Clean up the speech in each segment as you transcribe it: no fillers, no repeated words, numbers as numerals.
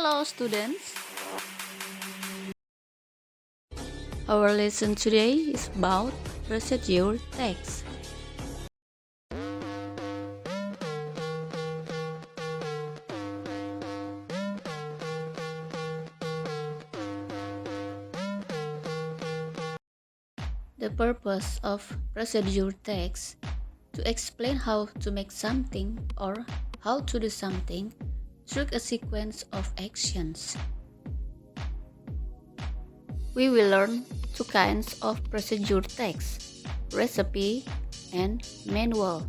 Hello students! Our lesson today is about procedure text. The purpose of procedure text to explain how to make something or how to do something through a sequence of actions. We will learn two kinds of procedure text, recipe and manual.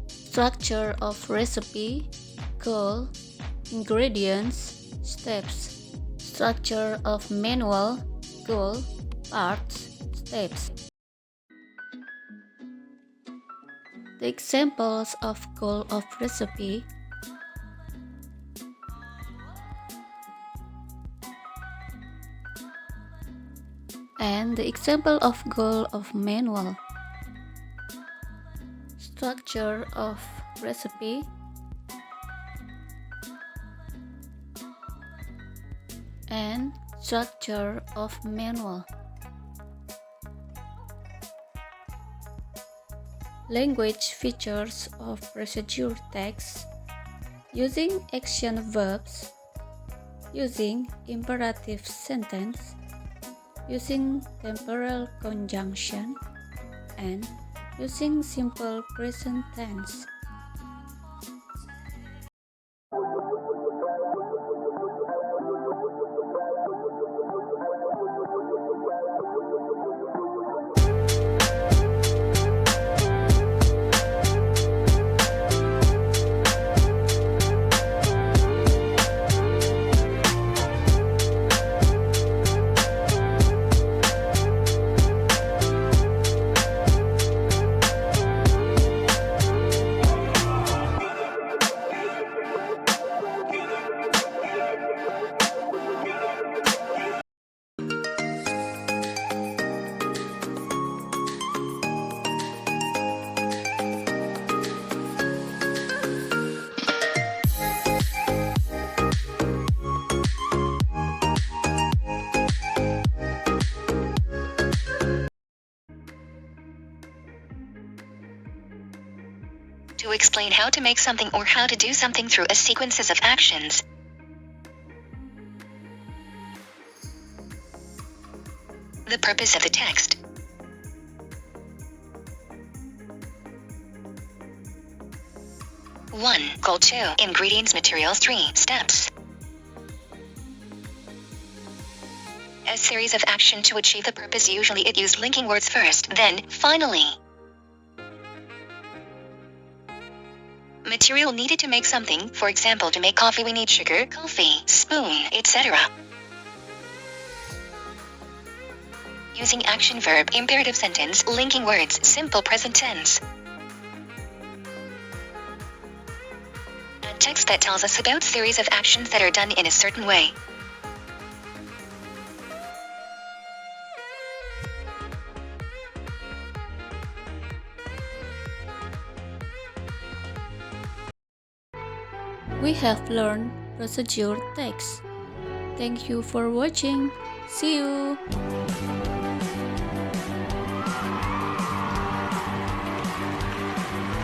Structure of recipe, goal, ingredients, steps. Structure of manual, goal, parts, steps. The examples of goal of recipe and the example of goal of manual. Structure of recipe and structure of manual. Language features of procedure text: using action verbs, using imperative sentence, using temporal conjunction, and using simple present tense. To explain how to make something or how to do something through a sequences of actions. The purpose of the text. One, goal. 2, ingredients, materials. 3, steps. A series of action to achieve the purpose. Usually it used linking words first, then, finally. Material needed to make something. For example, to make coffee we need sugar, coffee, spoon, etc. Using action verb, imperative sentence, linking words, simple present tense. A text that tells us about series of actions that are done in a certain way. We have learned procedure text. Thank you for watching. See you.